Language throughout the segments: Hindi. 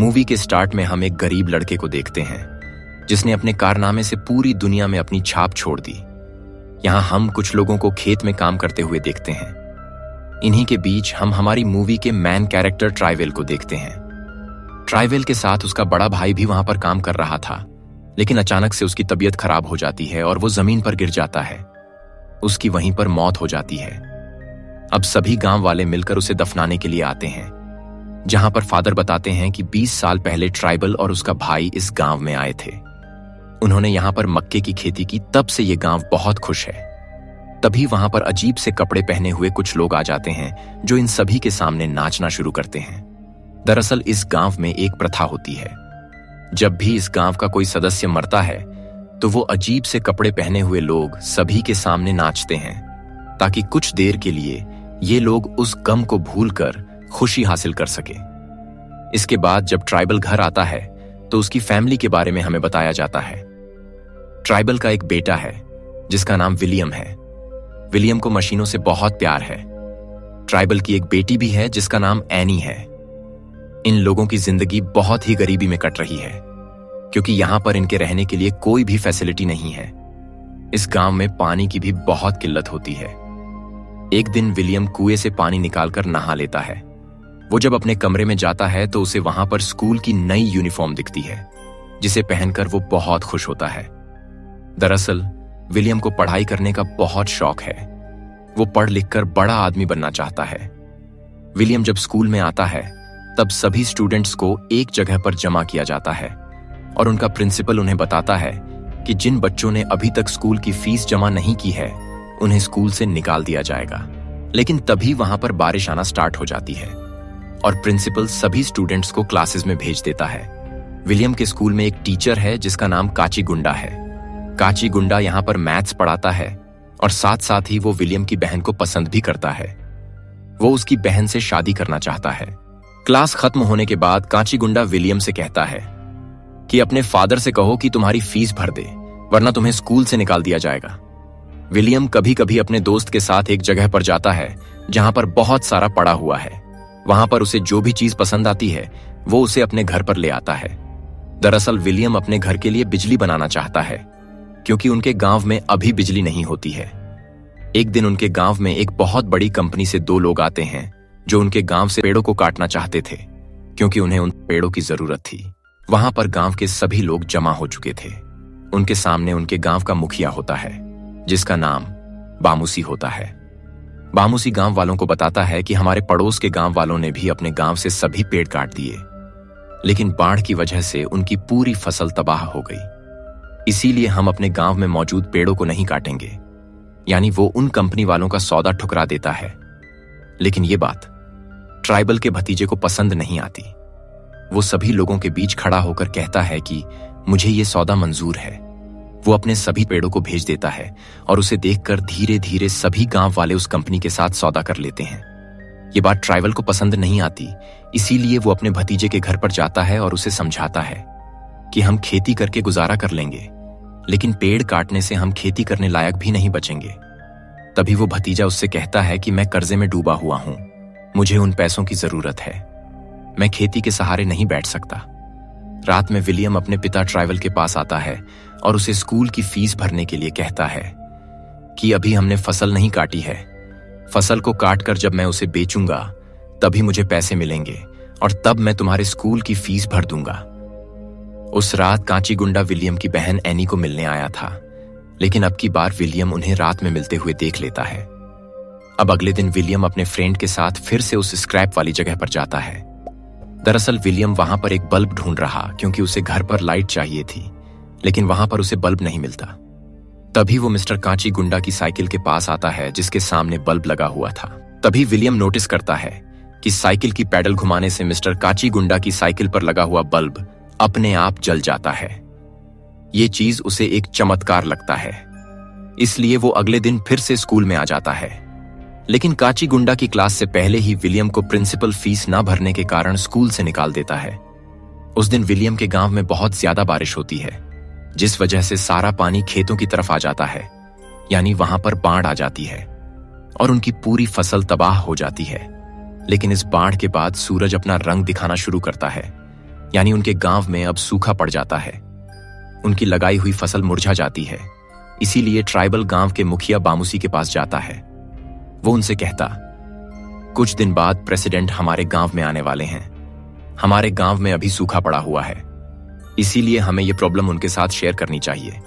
मूवी के स्टार्ट में हम एक गरीब लड़के को देखते हैं जिसने अपने कारनामे से पूरी दुनिया में अपनी छाप छोड़ दी। यहाँ हम कुछ लोगों को खेत में काम करते हुए देखते हैं। इन्हीं के बीच हम हमारी मूवी के मैन कैरेक्टर ट्राइवेल को देखते हैं। ट्राइवेल के साथ उसका बड़ा भाई भी वहां पर काम कर रहा था, लेकिन अचानक से उसकी तबीयत खराब हो जाती है और वो जमीन पर गिर जाता है। उसकी वहीं पर मौत हो जाती है। अब सभी गांव वाले मिलकर उसे दफनाने के लिए आते हैं, जहां पर फादर बताते हैं कि 20 साल पहले ट्राइबल और उसका भाई इस गांव में आए थे। उन्होंने यहां पर मक्के की खेती की, तब से ये गांव बहुत खुश है। तभी वहां पर अजीब से कपड़े पहने हुए कुछ लोग आ जाते हैं जो इन सभी के सामने नाचना शुरू करते हैं। दरअसल इस गांव में एक प्रथा होती है, जब भी इस गांव का कोई सदस्य मरता है तो वो अजीब से कपड़े पहने हुए लोग सभी के सामने नाचते हैं, ताकि कुछ देर के लिए ये लोग उस गम को भूलकर खुशी हासिल कर सके। इसके बाद जब ट्राइबल घर आता है तो उसकी फैमिली के बारे में हमें बताया जाता है। ट्राइबल का एक बेटा है जिसका नाम विलियम है। विलियम को मशीनों से बहुत प्यार है। ट्राइबल की एक बेटी भी है जिसका नाम एनी है। इन लोगों की जिंदगी बहुत ही गरीबी में कट रही है, क्योंकि यहां पर इनके रहने के लिए कोई भी फैसिलिटी नहीं है। इस गांव में पानी की भी बहुत किल्लत होती है। एक दिन विलियम कुएं से पानी निकालकर नहा लेता है। वो जब अपने कमरे में जाता है तो उसे वहां पर स्कूल की नई यूनिफॉर्म दिखती है, जिसे पहनकर वो बहुत खुश होता है। दरअसल विलियम को पढ़ाई करने का बहुत शौक है। वो पढ़ लिखकर बड़ा आदमी बनना चाहता है। विलियम जब स्कूल में आता है तब सभी स्टूडेंट्स को एक जगह पर जमा किया जाता है और उनका प्रिंसिपल उन्हें बताता है कि जिन बच्चों ने अभी तक स्कूल की फीस जमा नहीं की है उन्हें स्कूल से निकाल दिया जाएगा। लेकिन तभी वहां पर बारिश आना स्टार्ट हो जाती है और प्रिंसिपल सभी स्टूडेंट्स को क्लासेस में भेज देता है। विलियम के स्कूल में एक टीचर है जिसका नाम काची गुंडा है। काची गुंडा यहाँ पर मैथ्स पढ़ाता है और साथ साथ ही वो विलियम की बहन को पसंद भी करता है। वो उसकी बहन से शादी करना चाहता है। क्लास खत्म होने के बाद काची गुंडा विलियम से कहता है कि अपने फादर से कहो कि तुम्हारी फीस भर दे, वरना तुम्हें स्कूल से निकाल दिया जाएगा। विलियम कभी कभी अपने दोस्त के साथ एक जगह पर जाता है जहां पर बहुत सारा पड़ा हुआ है। वहां पर उसे जो भी चीज पसंद आती है वो उसे अपने घर पर ले आता है। दरअसल विलियम अपने घर के लिए बिजली बनाना चाहता है, क्योंकि उनके गांव में अभी बिजली नहीं होती है। एक दिन उनके गांव में एक बहुत बड़ी कंपनी से 2 लोग आते हैं जो उनके गांव से पेड़ों को काटना चाहते थे, क्योंकि उन्हें उन पेड़ों की जरूरत थी। वहां पर गांव के सभी लोग जमा हो चुके थे। उनके सामने उनके गांव का मुखिया होता है जिसका नाम बामूसी होता है। बामूसी गांव वालों को बताता है कि हमारे पड़ोस के गांव वालों ने भी अपने गांव से सभी पेड़ काट दिए, लेकिन बाढ़ की वजह से उनकी पूरी फसल तबाह हो गई। इसीलिए हम अपने गांव में मौजूद पेड़ों को नहीं काटेंगे। यानी वो उन कंपनी वालों का सौदा ठुकरा देता है। लेकिन ये बात ट्राइबल के भतीजे को पसंद नहीं आती। वो सभी लोगों के बीच खड़ा होकर कहता है कि मुझे ये सौदा मंजूर है। वो अपने सभी पेड़ों को भेज देता है और उसे देखकर धीरे धीरे सभी गांव वाले उस कंपनी के साथ सौदा कर लेते हैं। ये बात ट्राइबल को पसंद नहीं आती, इसीलिए वो अपने भतीजे के घर पर जाता है और उसे समझाता है कि हम खेती करके गुजारा कर लेंगे, लेकिन पेड़ काटने से हम खेती करने लायक भी नहीं बचेंगे। तभी वो भतीजा उससे कहता है कि मैं कर्जे में डूबा हुआ हूं, मुझे उन पैसों की जरूरत है, मैं खेती के सहारे नहीं बैठ सकता। रात में विलियम अपने पिता ट्राइवल के पास आता है और उसे स्कूल की फीस भरने के लिए कहता है कि अभी हमने फसल नहीं काटी है, फसल को काटकर जब मैं उसे बेचूंगा तभी मुझे पैसे मिलेंगे और तब मैं तुम्हारे स्कूल की फीस भर दूंगा। उस रात कांची गुंडा विलियम की बहन एनी को मिलने आया था, लेकिन अब की बार विलियम उन्हें रात में मिलते हुए देख लेता है। अब अगले दिन विलियम अपने फ्रेंड के साथ फिर से उस स्क्रैप वाली जगह पर जाता है। दरअसल विलियम वहां पर एक बल्ब ढूंढ रहा, क्योंकि उसे घर पर लाइट चाहिए थी, लेकिन वहां पर उसे बल्ब नहीं मिलता। तभी वो मिस्टर कांची गुंडा की साइकिल के पास आता है जिसके सामने बल्ब लगा हुआ था। तभी विलियम नोटिस करता है कि साइकिल की पैडल घुमाने से मिस्टर कांची गुंडा की साइकिल पर लगा हुआ बल्ब अपने आप जल जाता है। ये चीज उसे एक चमत्कार लगता है, इसलिए वो अगले दिन फिर से स्कूल में आ जाता है। लेकिन कांची गुंडा की क्लास से पहले ही विलियम को प्रिंसिपल फीस ना भरने के कारण स्कूल से निकाल देता है। उस दिन विलियम के गांव में बहुत ज्यादा बारिश होती है, जिस वजह से सारा पानी खेतों की तरफ आ जाता है, यानी वहां पर बाढ़ आ जाती है। और उनकी पूरी फसल तबाह हो जाती है। लेकिन इस बाढ़ के बाद सूरज अपना रंग दिखाना शुरू करता है, यानी उनके गांव में अब सूखा पड़ जाता है। उनकी लगाई हुई फसल मुरझा जाती है। इसीलिए ट्राइबल गांव के मुखिया बामुसी के पास जाता है। वो उनसे कहता, कुछ दिन बाद प्रेसिडेंट हमारे गांव में आने वाले हैं। हमारे गांव में अभी सूखा पड़ा हुआ है, इसीलिए हमें यह प्रॉब्लम उनके साथ शेयर करनी चाहिए।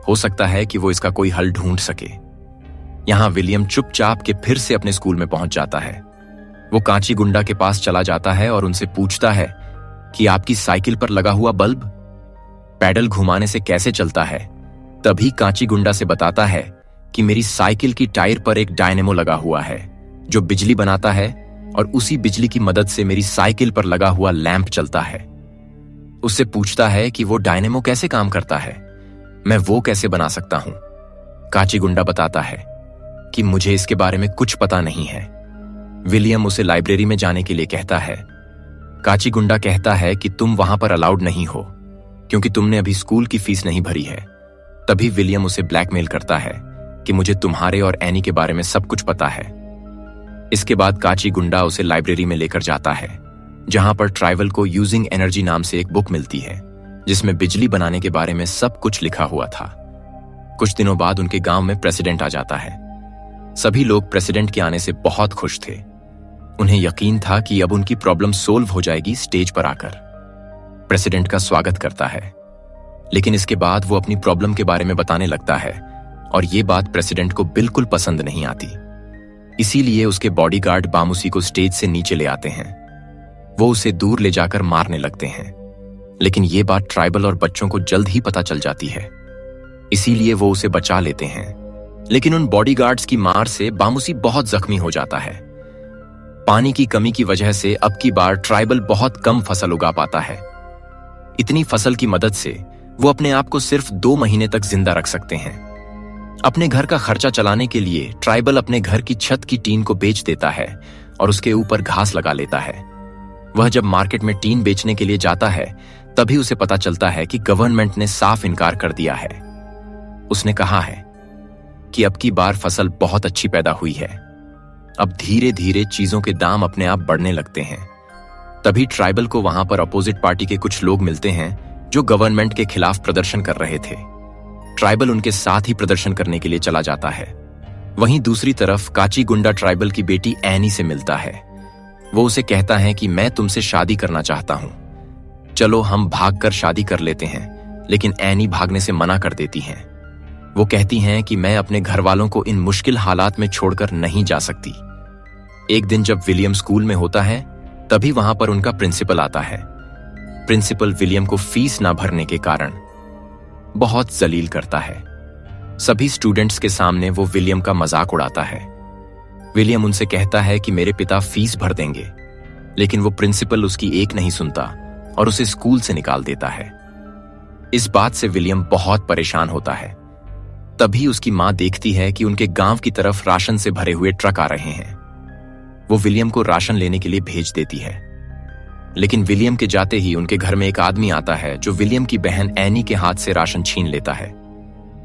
हो सकता है कि वो इसका कोई हल ढूंढ सके। यहां विलियम चुपचाप के फिर से अपने स्कूल में पहुंच जाता है। वो कांची गुंडा के पास चला जाता है और उनसे पूछता है कि आपकी साइकिल पर लगा हुआ बल्ब पैडल घुमाने से कैसे चलता है। तभी कांची गुंडा से बताता है कि मेरी साइकिल की टायर पर एक डायनेमो लगा हुआ है जो बिजली बनाता है, और उसी बिजली की मदद से मेरी साइकिल पर लगा हुआ लैंप चलता है। उससे पूछता है कि वो डायनेमो कैसे काम करता है, मैं वो कैसे बना सकता हूं। कांची गुंडा बताता है कि मुझे इसके बारे में कुछ पता नहीं है। विलियम उसे लाइब्रेरी में जाने के लिए कहता है। कांची गुंडा कहता है कि तुम वहां पर अलाउड नहीं हो क्योंकि तुमने अभी स्कूल की फीस नहीं भरी है। तभी विलियम उसे ब्लैकमेल करता है कि मुझे तुम्हारे और एनी के बारे में सब कुछ पता है। इसके बाद कांची गुंडा उसे लाइब्रेरी में लेकर जाता है, जहां पर ट्राइबल को यूजिंग एनर्जी नाम से एक बुक मिलती है जिसमें बिजली बनाने के बारे में सब कुछ लिखा हुआ था। कुछ दिनों बाद उनके गांव में प्रेसिडेंट आ जाता है। सभी लोग प्रेसिडेंट के आने से बहुत खुश थे। उन्हें यकीन था कि अब उनकी प्रॉब्लम सोल्व हो जाएगी स्टेज पर आकर। प्रेसिडेंट का स्वागत करता है, लेकिन इसके बाद वो अपनी प्रॉब्लम के बारे में बताने लगता है और ये बात प्रेसिडेंट को बिल्कुल पसंद नहीं आती। इसीलिए उसके बॉडीगार्ड बामुसी को स्टेज से नीचे ले आते हैं। वो उसे दूर ले जाकर मारने लगते हैं, लेकिन ये बात ट्राइबल और बच्चों को जल्द ही पता चल जाती है। इसीलिए वो उसे बचा लेते हैं। लेकिन उन बॉडीगार्ड्स की मार से बामुसी बहुत जख्मी हो जाता है। पानी की कमी की वजह से अब की बार ट्राइबल बहुत कम फसल उगा पाता है। इतनी फसल की मदद से वो अपने आप को सिर्फ 2 महीने तक जिंदा रख सकते हैं। अपने घर का खर्चा चलाने के लिए ट्राइबल अपने घर की छत की टीन को बेच देता है और उसके ऊपर घास लगा लेता है। वह जब मार्केट में टीन बेचने के लिए जाता है तभी उसे पता चलता है कि गवर्नमेंट ने साफ इनकार कर दिया है। उसने कहा है कि अब की बार फसल बहुत अच्छी पैदा हुई है। अब धीरे धीरे चीजों के दाम अपने आप बढ़ने लगते हैं। तभी ट्राइबल को वहां पर अपोजिट पार्टी के कुछ लोग मिलते हैं जो गवर्नमेंट के खिलाफ प्रदर्शन कर रहे थे। ट्राइबल उनके साथ ही प्रदर्शन करने के लिए चला जाता है। वहीं दूसरी तरफ कांची गुंडा ट्राइबल की बेटी एनी से मिलता है। वो उसे कहता है कि मैं तुमसे शादी करना चाहता हूं, चलो हम भागकर शादी कर लेते हैं। लेकिन एनी भागने से मना कर देती हैं। वो कहती हैं कि मैं अपने घर वालों को इन मुश्किल हालात में छोड़कर नहीं जा सकती। एक दिन जब विलियम स्कूल में होता है तभी वहां पर उनका प्रिंसिपल आता है। प्रिंसिपल विलियम को फीस ना भरने के कारण बहुत जलील करता है। सभी स्टूडेंट्स के सामने वो विलियम का मजाक उड़ाता है। विलियम उनसे कहता है कि मेरे पिता फीस भर देंगे, लेकिन वो प्रिंसिपल उसकी एक नहीं सुनता और उसे स्कूल से निकाल देता है। इस बात से विलियम बहुत परेशान होता है। तभी उसकी मां देखती है कि उनके गांव की तरफ राशन से भरे हुए ट्रक आ रहे हैं। वो विलियम को राशन लेने के लिए भेज देती है। लेकिन विलियम के जाते ही उनके घर में एक आदमी आता है जो विलियम की बहन एनी के हाथ से राशन छीन लेता है।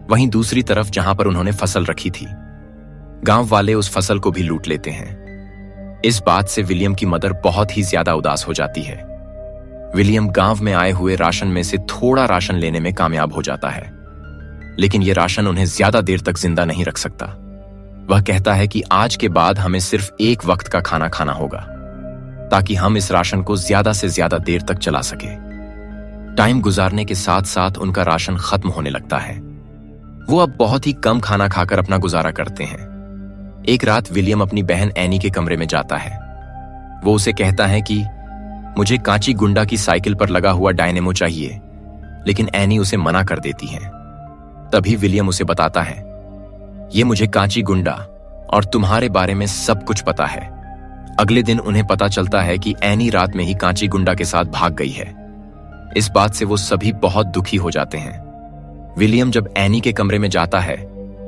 वहीं दूसरी तरफ जहां पर उन्होंने फसल रखी थी, गांव वाले उस फसल को भी लूट लेते हैं। इस बात से विलियम की मदर बहुत ही ज्यादा उदास हो जाती है। विलियम गांव में आए हुए राशन में से थोड़ा राशन लेने में कामयाब हो जाता है, लेकिन यह राशन उन्हें ज्यादा देर तक जिंदा नहीं रख सकता। वह कहता है कि आज के बाद हमें सिर्फ एक वक्त का खाना खाना होगा ताकि हम इस राशन को ज्यादा से ज्यादा देर तक चला सके। टाइम गुजारने के साथ साथ उनका राशन खत्म होने लगता है। वो अब बहुत ही कम खाना खाकर अपना गुजारा करते हैं। एक रात विलियम अपनी बहन एनी के कमरे में जाता है। वो उसे कहता है कि मुझे कांची गुंडा की साइकिल पर लगा हुआ डायनेमो चाहिए, लेकिन एनी उसे मना कर देती है। तभी विलियम उसे बताता है, ये मुझे कांची गुंडा और तुम्हारे बारे में सब कुछ पता है। अगले दिन उन्हें पता चलता है कि एनी रात में ही कांची गुंडा के साथ भाग गई है। इस बात से वो सभी बहुत दुखी हो जाते हैं। विलियम जब एनी के कमरे में जाता है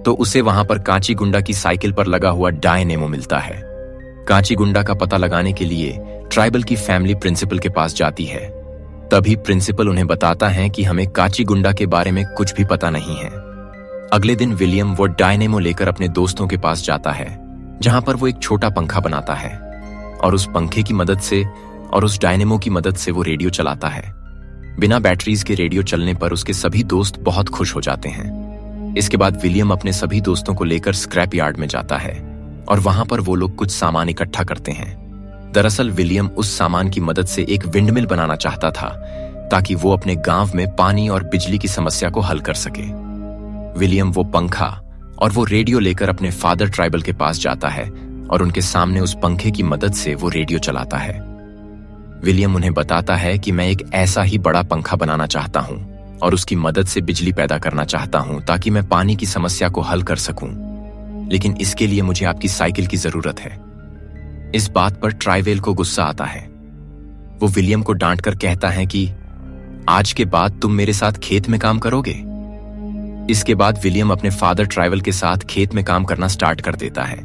तो उसे वहां पर कांची गुंडा की साइकिल पर लगा हुआ डायनेमो मिलता है। कांची गुंडा का पता लगाने के लिए ट्राइबल की फैमिली प्रिंसिपल के पास जाती है। तभी प्रिंसिपल उन्हें बताता है कि हमें कांची गुंडा के बारे में कुछ भी पता नहीं है। अगले दिन विलियम वो डायनेमो लेकर अपने दोस्तों के पास जाता है जहां पर वो एक छोटा पंखा बनाता है और उस पंखे की मदद से और उस डायनेमो की मदद से वो रेडियो चलाता है। बिना बैटरीज के रेडियो चलने पर उसके सभी दोस्त बहुत खुश हो जाते हैं। इसके बाद विलियम अपने सभी दोस्तों को लेकर स्क्रैप यार्ड में जाता है और वहां पर वो लोग कुछ सामान इकट्ठा करते हैं। दरअसल विलियम उस सामान की मदद से एक विंडमिल बनाना चाहता था ताकि वो अपने गांव में पानी और बिजली की समस्या को हल कर सके। विलियम वो पंखा और वो रेडियो लेकर अपने फादर ट्राइबल के पास जाता है और उनके सामने उस पंखे की मदद से वो रेडियो चलाता है। विलियम उन्हें बताता है कि मैं एक ऐसा ही बड़ा पंखा बनाना चाहता हूं और उसकी मदद से बिजली पैदा करना चाहता हूं ताकि मैं पानी की समस्या को हल कर सकूं, लेकिन इसके लिए मुझे आपकी साइकिल की जरूरत है। इस बात पर ट्राइवेल को गुस्सा आता है। वो विलियम को डांटकर कहता है कि आज के बाद तुम मेरे साथ खेत में काम करोगे। इसके बाद विलियम अपने फादर ट्राइवल के साथ खेत में काम करना स्टार्ट कर देता है।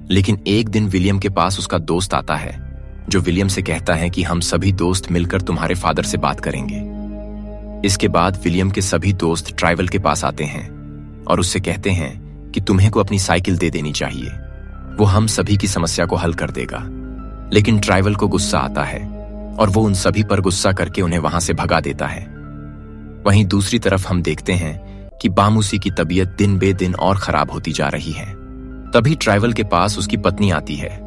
लेकिन एक दिन विलियम के पास उसका दोस्त आता है जो विलियम से कहता है कि हम सभी दोस्त मिलकर तुम्हारे फादर से बात करेंगे। इसके बाद विलियम के सभी दोस्त ट्राइवल के पास आते हैं और उससे कहते हैं कि तुम्हें को अपनी साइकिल दे देनी चाहिए, वो हम सभी की समस्या को हल कर देगा। लेकिन ट्राइवल को गुस्सा आता है और वो उन सभी पर गुस्सा करके उन्हें वहां से भगा देता है। वहीं दूसरी तरफ हम देखते हैं कि बामूसी की तबीयत दिन बे दिन और खराब होती जा रही है। तभी ट्राइवल के पास उसकी पत्नी आती है।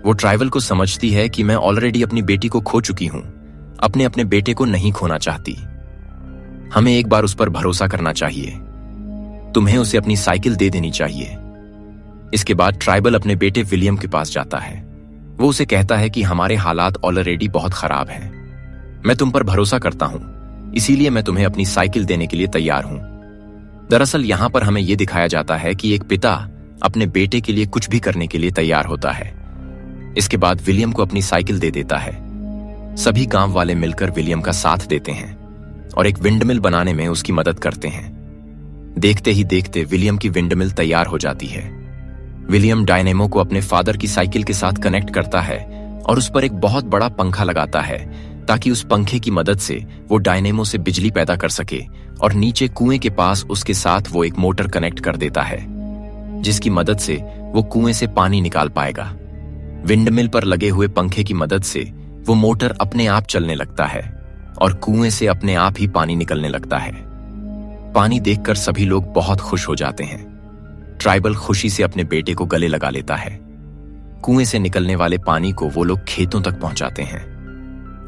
वो ट्राइवल को समझती है कि मैं ऑलरेडी अपनी बेटी को खो चुकी हूं, अपने बेटे को नहीं खोना चाहती। हमें एक बार उस पर भरोसा करना चाहिए, तुम्हें उसे अपनी साइकिल दे देनी चाहिए। इसके बाद ट्राइबल अपने बेटे विलियम के पास जाता है। वो उसे कहता है कि हमारे हालात ऑलरेडी बहुत खराब हैं, मैं तुम पर भरोसा करता हूं, इसीलिए मैं तुम्हें अपनी साइकिल देने के लिए तैयार हूं। दरअसल यहां पर हमें यह दिखाया जाता है कि एक पिता अपने बेटे के लिए कुछ भी करने के लिए तैयार होता है। इसके बाद विलियम को अपनी साइकिल दे देता है। सभी गांव वाले मिलकर विलियम का साथ देते हैं और एक विंडमिल बनाने में उसकी मदद करते हैं। देखते ही देखते विलियम की विंडमिल तैयार हो जाती है। विलियम डायनेमो को अपने फादर की साइकिल के साथ कनेक्ट करता है और उस पर एक बहुत बड़ा पंखा लगाता है ताकि उस पंखे की मदद से वो डायनेमो से बिजली पैदा कर सके, और नीचे कुएं के पास उसके साथ वो एक मोटर कनेक्ट कर देता है जिसकी मदद से वो कुएं से पानी निकाल पाएगा। विंडमिल पर लगे हुए पंखे की मदद से वो मोटर अपने आप चलने लगता है और कुएं से अपने आप ही पानी निकलने लगता है। पानी देखकर सभी लोग बहुत खुश हो जाते हैं। ट्राइबल खुशी से अपने बेटे को गले लगा लेता है। कुएं से निकलने वाले पानी को वो लोग खेतों तक पहुंचाते हैं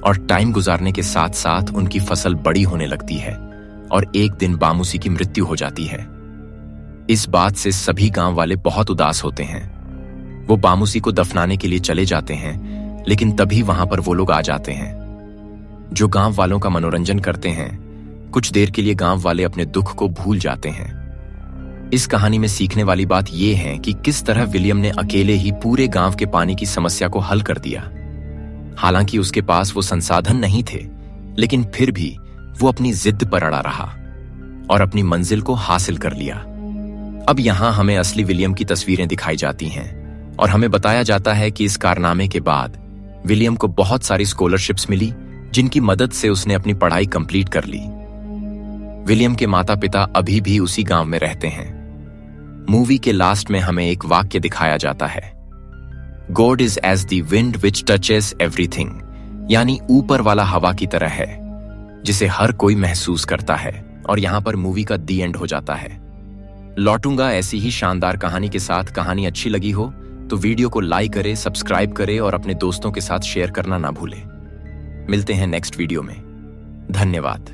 और टाइम गुजारने के साथ साथ उनकी फसल बड़ी होने लगती है और एक दिन बामूसी की मृत्यु हो जाती है। इस बात से सभी गांव वाले बहुत उदास होते हैं। वो बामूसी को दफनाने के लिए चले जाते हैं, लेकिन तभी वहां पर वो लोग आ जाते हैं जो गांव वालों का मनोरंजन करते हैं। कुछ देर के लिए गांव वाले अपने दुख को भूल जाते हैं। इस कहानी में सीखने वाली बात यह है कि किस तरह विलियम ने अकेले ही पूरे गांव के पानी की समस्या को हल कर दिया। हालांकि उसके पास वो संसाधन नहीं थे, लेकिन फिर भी वो अपनी जिद पर अड़ा रहा और अपनी मंजिल को हासिल कर लिया। अब यहां हमें असली विलियम की तस्वीरें दिखाई जाती हैं और हमें बताया जाता है कि इस कारनामे के बाद विलियम को बहुत सारी स्कॉलरशिप्स मिली जिनकी मदद से उसने अपनी पढ़ाई कंप्लीट कर ली। विलियम के माता पिता अभी भी उसी गांव में रहते हैं। मूवी के लास्ट में हमें एक वाक्य दिखाया जाता है, God is as the wind which touches everything, यानी ऊपर वाला हवा की तरह है जिसे हर कोई महसूस करता है। और यहां पर मूवी का दी एंड हो जाता है। लौटूंगा ऐसी ही शानदार कहानी के साथ। कहानी अच्छी लगी हो तो वीडियो को लाइक करें, सब्सक्राइब करें और अपने दोस्तों के साथ शेयर करना ना भूलें। मिलते हैं नेक्स्ट वीडियो में। धन्यवाद।